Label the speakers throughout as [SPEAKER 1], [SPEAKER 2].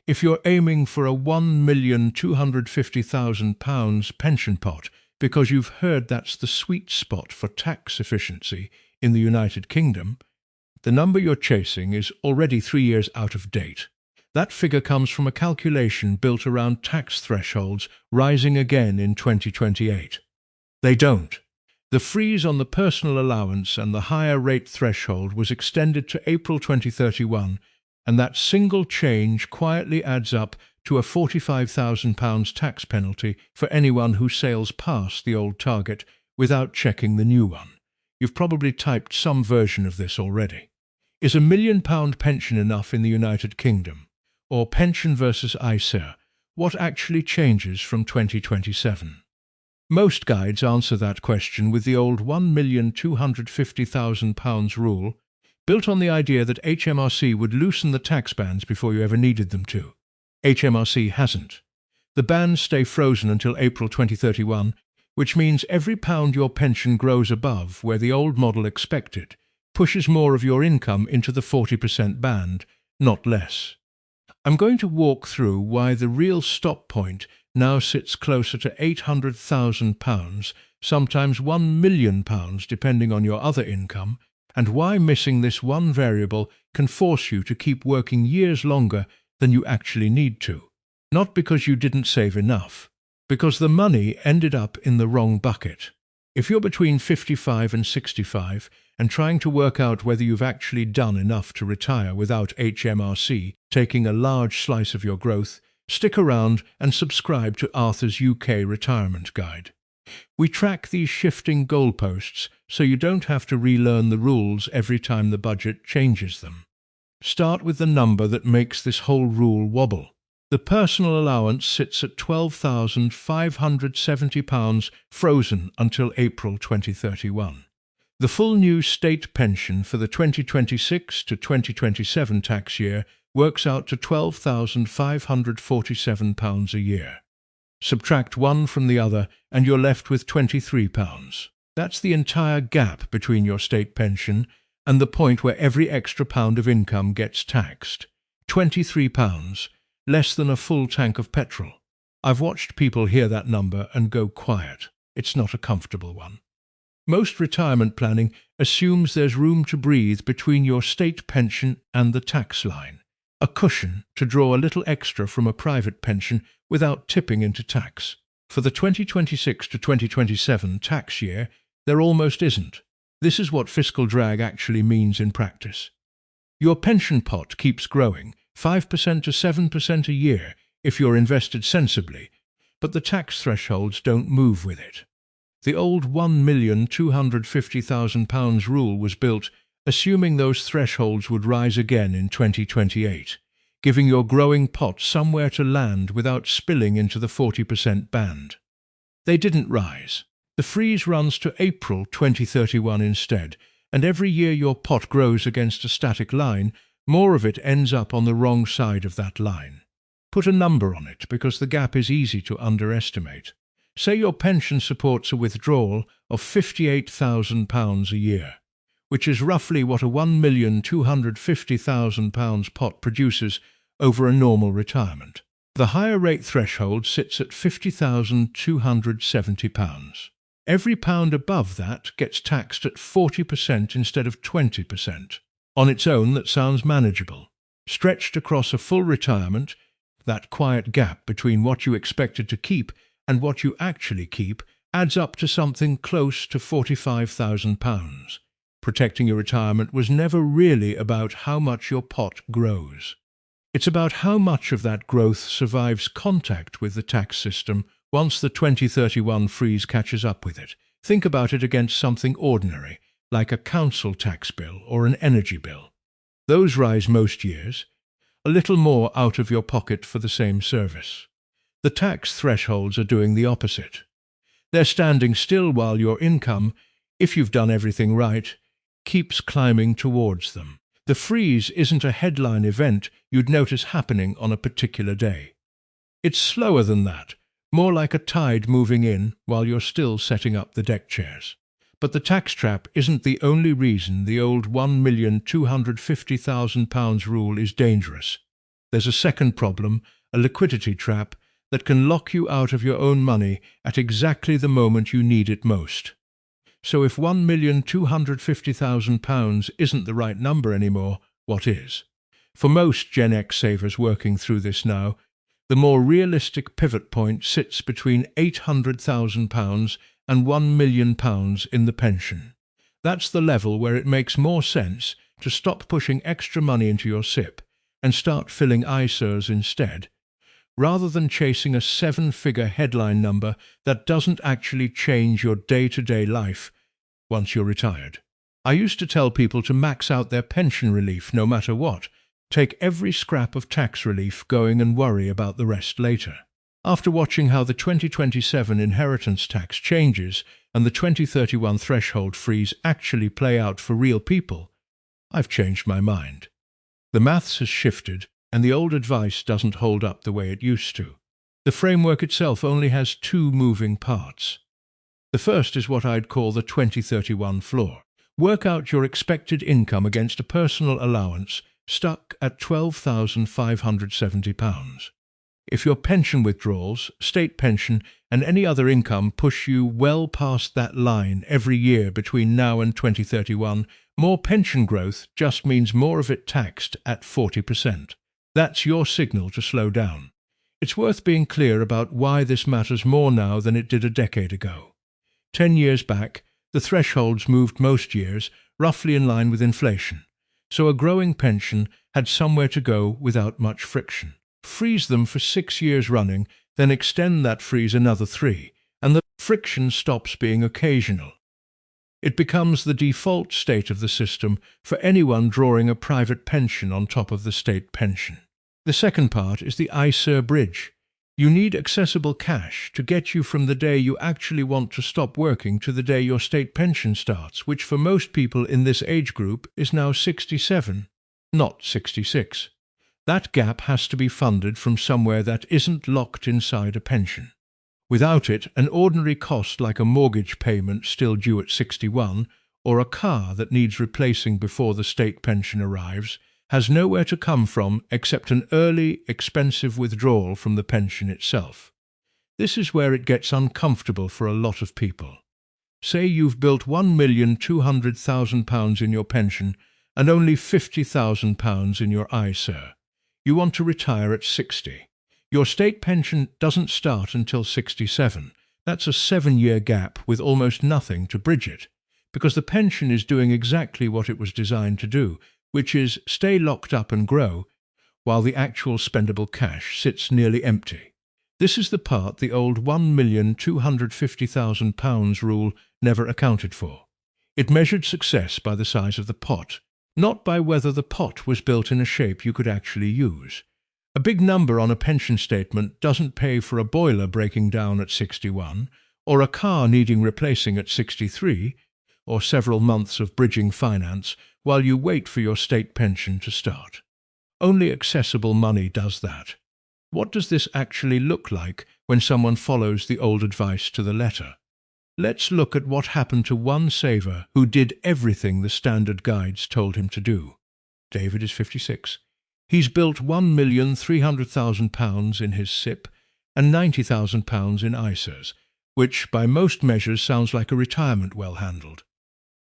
[SPEAKER 1] If you're aiming for a £1,250,000 pension pot because you've heard that's the sweet spot for tax efficiency in the United Kingdom, the number you're chasing is already 3 years out of date. That figure comes from a calculation built around tax thresholds rising again in 2028. They don't. The freeze on the personal allowance and the higher rate threshold was extended to April 2031, and that single change quietly adds up to a £45,000 tax penalty for anyone who sails past the old target without checking the new one. You've probably typed some version of this already. Is £1 million pension enough in the United Kingdom? Or pension versus ISA, what actually changes from 2027? Most guides answer that question with the old £1,250,000 rule, built on the idea that HMRC would loosen the tax bands before you ever needed them to. HMRC hasn't. The bands stay frozen until April 2031, which means every pound your pension grows above where the old model expected pushes more of your income into the 40% band, not less. I'm going to walk through why the real stop point now sits closer to £800,000, sometimes £1 million depending on your other income, and why missing this one variable can force you to keep working years longer than you actually need to. Not because you didn't save enough, because the money ended up in the wrong bucket. If you're between 55 and 65 and trying to work out whether you've actually done enough to retire without HMRC taking a large slice of your growth, stick around and subscribe to Arthur's UK Retirement Guide. We track these shifting goalposts so you don't have to relearn the rules every time the budget changes them. Start with the number that makes this whole rule wobble. The personal allowance sits at £12,570 frozen until April 2031. The full new state pension for the 2026 to 2027 tax year works out to £12,547 a year. Subtract one from the other and you're left with £23. That's the entire gap between your state pension and the point where every extra pound of income gets taxed. £23, less than a full tank of petrol. I've watched people hear that number and go quiet. It's not a comfortable one. Most retirement planning assumes there's room to breathe between your state pension and the tax line, a cushion to draw a little extra from a private pension without tipping into tax. For the 2026 to 2027 tax year, there almost isn't. This is what fiscal drag actually means in practice. Your pension pot keeps growing, 5% to 7% a year if you're invested sensibly, but the tax thresholds don't move with it. The old £1,250,000 rule was built assuming those thresholds would rise again in 2028, giving your growing pot somewhere to land without spilling into the 40% band. They didn't rise. The freeze runs to April 2031 instead, and every year your pot grows against a static line, more of it ends up on the wrong side of that line. Put a number on it because the gap is easy to underestimate. Say your pension supports a withdrawal of £58,000 a year, which is roughly what a £1,250,000 pot produces over a normal retirement. The higher rate threshold sits at £50,270. Every pound above that gets taxed at 40% instead of 20%. On its own, that sounds manageable. Stretched across a full retirement, that quiet gap between what you expected to keep and what you actually keep adds up to something close to £45,000. Protecting your retirement was never really about how much your pot grows. It's about how much of that growth survives contact with the tax system once the 2031 freeze catches up with it. Think about it against something ordinary, like a council tax bill or an energy bill. Those rise most years, a little more out of your pocket for the same service. The tax thresholds are doing the opposite. They're standing still while your income, if you've done everything right, keeps climbing towards them. The freeze isn't a headline event you'd notice happening on a particular day. It's slower than that, more like a tide moving in while you're still setting up the deck chairs. But the tax trap isn't the only reason the old £1,250,000 rule is dangerous. There's a second problem, a liquidity trap, that can lock you out of your own money at exactly the moment you need it most. So if £1,250,000 isn't the right number anymore, what is? For most Gen X savers working through this now, the more realistic pivot point sits between £800,000 and £1 million in the pension. That's the level where it makes more sense to stop pushing extra money into your SIPP and start filling ISAs instead, rather than chasing a seven-figure headline number that doesn't actually change your day-to-day life once you're retired. I used to tell people to max out their pension relief no matter what, take every scrap of tax relief going and worry about the rest later. After watching how the 2027 inheritance tax changes and the 2031 threshold freeze actually play out for real people, I've changed my mind. The maths has shifted, and the old advice doesn't hold up the way it used to. The framework itself only has two moving parts. The first is what I'd call the 2031 floor. Work out your expected income against a personal allowance stuck at £12,570. If your pension withdrawals, state pension, and any other income push you well past that line every year between now and 2031, more pension growth just means more of it taxed at 40%. That's your signal to slow down. It's worth being clear about why this matters more now than it did a decade ago. 10 years back, the thresholds moved most years, roughly in line with inflation, so a growing pension had somewhere to go without much friction. Freeze them for 6 years running, then extend that freeze another 3, and the friction stops being occasional. It becomes the default state of the system for anyone drawing a private pension on top of the state pension. The second part is the ISA bridge. You need accessible cash to get you from the day you actually want to stop working to the day your state pension starts, which for most people in this age group is now 67, not 66. That gap has to be funded from somewhere that isn't locked inside a pension. Without it, an ordinary cost like a mortgage payment still due at 61, or a car that needs replacing before the state pension arrives, has nowhere to come from except an early, expensive withdrawal from the pension itself. This is where it gets uncomfortable for a lot of people. Say you've built £1,200,000 in your pension and only £50,000 in your ISA. You want to retire at 60. Your state pension doesn't start until 67. That's a 7-year gap with almost nothing to bridge it, because the pension is doing exactly what it was designed to do, which is stay locked up and grow, while the actual spendable cash sits nearly empty. This is the part the old £1,250,000 rule never accounted for. It measured success by the size of the pot, not by whether the pot was built in a shape you could actually use. A big number on a pension statement doesn't pay for a boiler breaking down at 61, or a car needing replacing at 63, or several months of bridging finance while you wait for your state pension to start. Only accessible money does that. What does this actually look like when someone follows the old advice to the letter? Let's look at what happened to one saver who did everything the standard guides told him to do. David is 56. He's built £1,300,000 in his SIPP and £90,000 in ISAs, which by most measures sounds like a retirement well handled.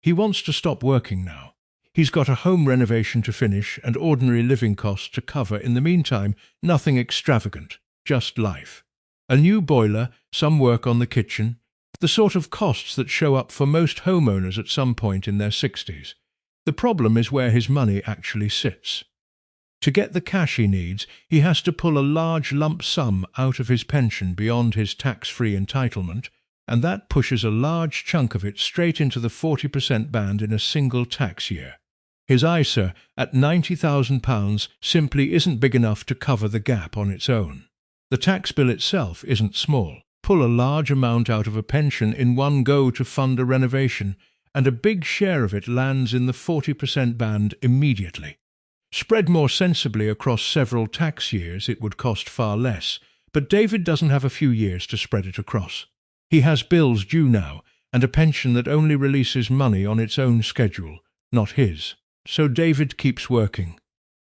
[SPEAKER 1] He wants to stop working now. He's got a home renovation to finish and ordinary living costs to cover in the meantime, nothing extravagant, just life. A new boiler, some work on the kitchen, the sort of costs that show up for most homeowners at some point in their 60s. The problem is where his money actually sits. To get the cash he needs, he has to pull a large lump sum out of his pension beyond his tax-free entitlement, and that pushes a large chunk of it straight into the 40% band in a single tax year. His ISA at £90,000 simply isn't big enough to cover the gap on its own. The tax bill itself isn't small. Pull a large amount out of a pension in one go to fund a renovation, and a big share of it lands in the 40% band immediately. Spread more sensibly across several tax years, it would cost far less, but David doesn't have a few years to spread it across. He has bills due now, and a pension that only releases money on its own schedule, not his. So David keeps working.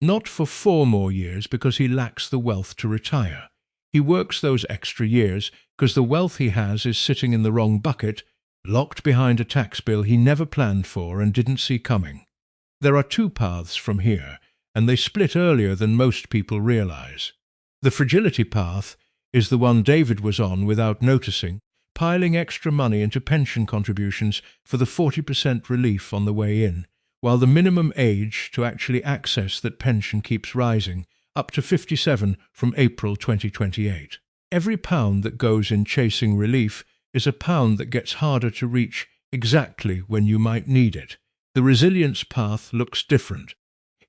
[SPEAKER 1] Not for 4 more years because he lacks the wealth to retire. He works those extra years because the wealth he has is sitting in the wrong bucket, locked behind a tax bill he never planned for and didn't see coming. There are 2 paths from here, and they split earlier than most people realize. The fragility path is the one David was on without noticing, piling extra money into pension contributions for the 40% relief on the way in, while the minimum age to actually access that pension keeps rising, up to 57 from April 2028. Every pound that goes in chasing relief is a pound that gets harder to reach exactly when you might need it. The resilience path looks different.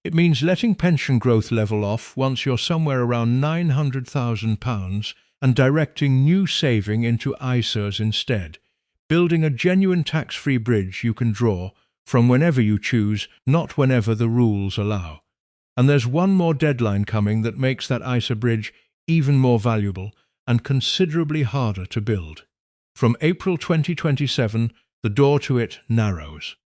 [SPEAKER 1] It means letting pension growth level off once you're somewhere around £900,000 and directing new saving into ISAs instead, building a genuine tax-free bridge you can draw from whenever you choose, not whenever the rules allow. And there's one more deadline coming that makes that ISA bridge even more valuable and considerably harder to build. From April 2027, the door to it narrows.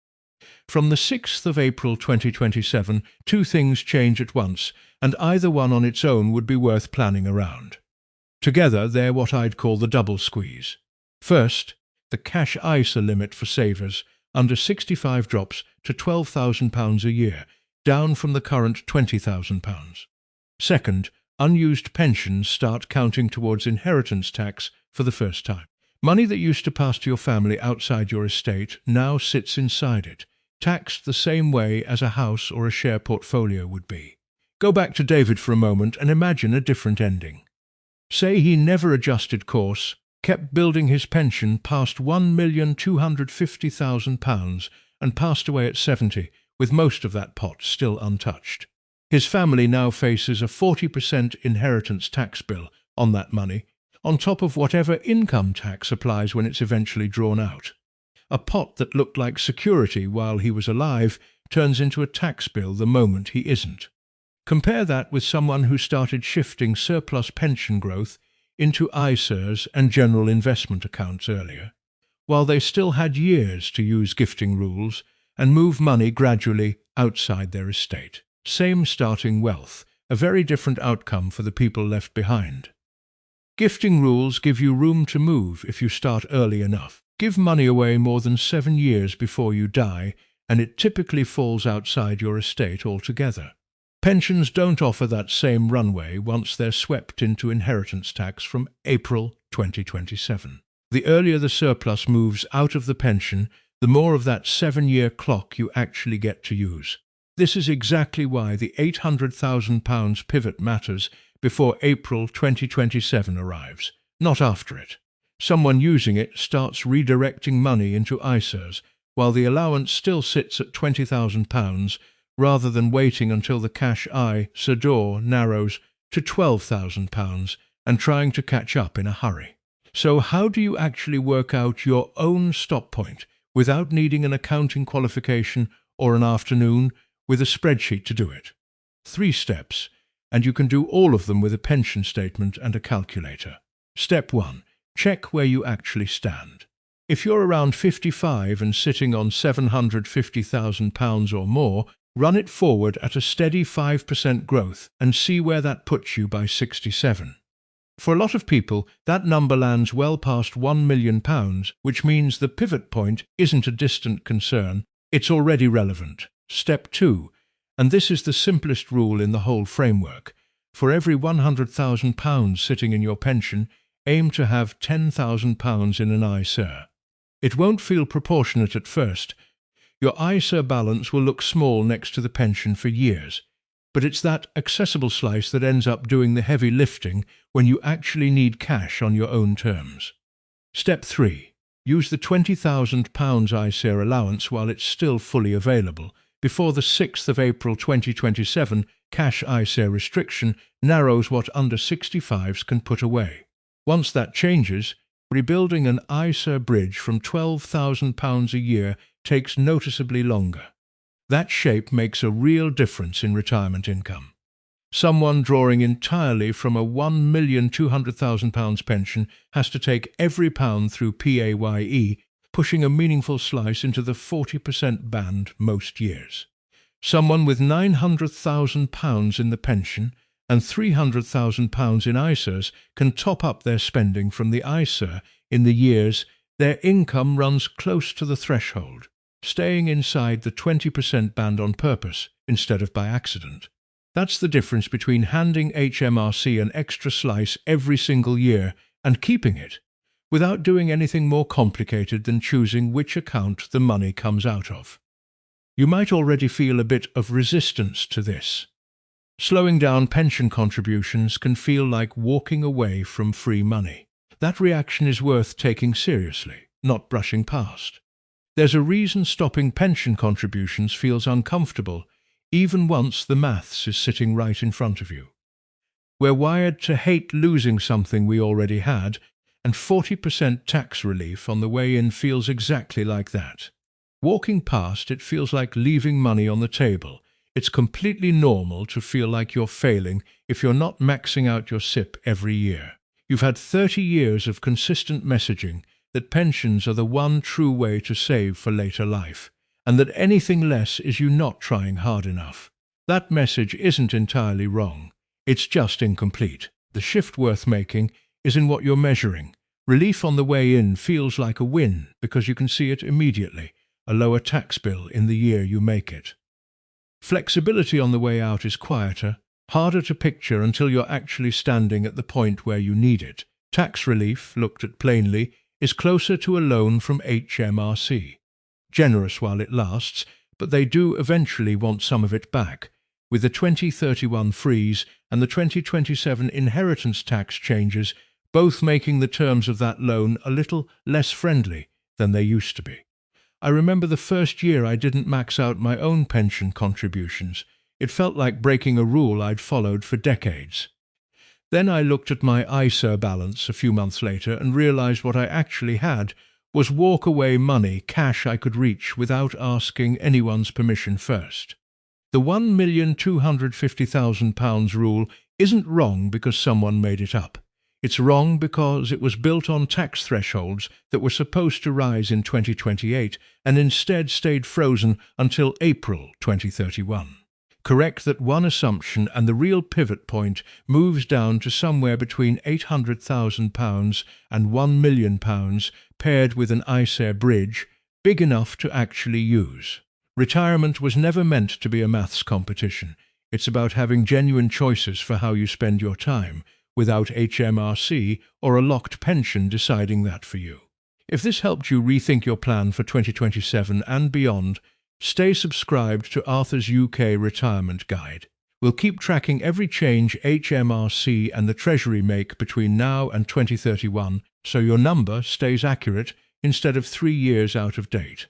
[SPEAKER 1] From the 6th of April 2027, 2 things change at once, and either one on its own would be worth planning around. Together, they're what I'd call the double squeeze. First, the cash ISA limit for savers under 65 drops to £12,000 a year, down from the current £20,000. Second, unused pensions start counting towards inheritance tax for the first time. Money that used to pass to your family outside your estate now sits inside it, taxed the same way as a house or a share portfolio would be. Go back to David for a moment and imagine a different ending. Say he never adjusted course, kept building his pension past £1,250,000 and passed away at 70, with most of that pot still untouched. His family now faces a 40% inheritance tax bill on that money, on top of whatever income tax applies when it's eventually drawn out. A pot that looked like security while he was alive turns into a tax bill the moment he isn't. Compare that with someone who started shifting surplus pension growth into ISAs and general investment accounts earlier, while they still had years to use gifting rules and move money gradually outside their estate. Same starting wealth, a very different outcome for the people left behind. Gifting rules give you room to move if you start early enough. Give money away more than 7 years before you die, and it typically falls outside your estate altogether. Pensions don't offer that same runway once they're swept into inheritance tax from April 2027. The earlier the surplus moves out of the pension, the more of that 7-year clock you actually get to use. This is exactly why the £800,000 pivot matters before April 2027 arrives, not after it. Someone using it starts redirecting money into ISAs, while the allowance still sits at £20,000, rather than waiting until the cash ISA door narrows to £12,000 and trying to catch up in a hurry. So how do you actually work out your own stop point without needing an accounting qualification or an afternoon with a spreadsheet to do it? 3 steps, and you can do all of them with a pension statement and a calculator. Step 1. Check where you actually stand. If you're around 55 and sitting on £750,000 or more, run it forward at a steady 5% growth and see where that puts you by 67. For a lot of people, that number lands well past £1 million, which means the pivot point isn't a distant concern, it's already relevant. Step 2, and this is the simplest rule in the whole framework. For every £100,000 sitting in your pension, aim to have £10,000 in an ISA. It won't feel proportionate at first. Your ISA balance will look small next to the pension for years, but it's that accessible slice that ends up doing the heavy lifting when you actually need cash on your own terms. Step 3. Use the £20,000 ISA allowance while it's still fully available, before the 6th of April 2027 cash ISA restriction narrows what under 65s can put away. Once that changes, rebuilding an ISA bridge from £12,000 a year takes noticeably longer. That shape makes a real difference in retirement income. Someone drawing entirely from a £1,200,000 pension has to take every pound through PAYE, pushing a meaningful slice into the 40% band most years. Someone with £900,000 in the pension and £300,000 in ISAs can top up their spending from the ISA in the years their income runs close to the threshold, staying inside the 20% band on purpose instead of by accident. That's the difference between handing HMRC an extra slice every single year and keeping it, without doing anything more complicated than choosing which account the money comes out of. You might already feel a bit of resistance to this. Slowing down pension contributions can feel like walking away from free money. That reaction is worth taking seriously, not brushing past. There's a reason stopping pension contributions feels uncomfortable, even once the maths is sitting right in front of you. We're wired to hate losing something we already had, and 40% tax relief on the way in feels exactly like that. Walking past it feels like leaving money on the table. It's completely normal to feel like you're failing if you're not maxing out your SIPP every year. You've had 30 years of consistent messaging that pensions are the one true way to save for later life, and that anything less is you not trying hard enough. That message isn't entirely wrong. It's just incomplete. The shift worth making is in what you're measuring. Relief on the way in feels like a win because you can see it immediately, a lower tax bill in the year you make it. Flexibility on the way out is quieter, harder to picture until you're actually standing at the point where you need it. Tax relief, looked at plainly, is closer to a loan from HMRC. Generous while it lasts, but they do eventually want some of it back, with the 2031 freeze and the 2027 inheritance tax changes both making the terms of that loan a little less friendly than they used to be. I remember the first year I didn't max out my own pension contributions. It felt like breaking a rule I'd followed for decades. Then I looked at my ISA balance a few months later and realized what I actually had was walk-away money, cash I could reach without asking anyone's permission first. The £1,250,000 rule isn't wrong because someone made it up. It's wrong because it was built on tax thresholds that were supposed to rise in 2028 and instead stayed frozen until April 2031. Correct that one assumption and the real pivot point moves down to somewhere between £800,000 and £1 million paired with an ISA bridge big enough to actually use. Retirement was never meant to be a maths competition. It's about having genuine choices for how you spend your time, without HMRC or a locked pension deciding that for you. If this helped you rethink your plan for 2027 and beyond, stay subscribed to Arthur's UK Retirement Guide. We'll keep tracking every change HMRC and the Treasury make between now and 2031, so your number stays accurate instead of 3 years out of date.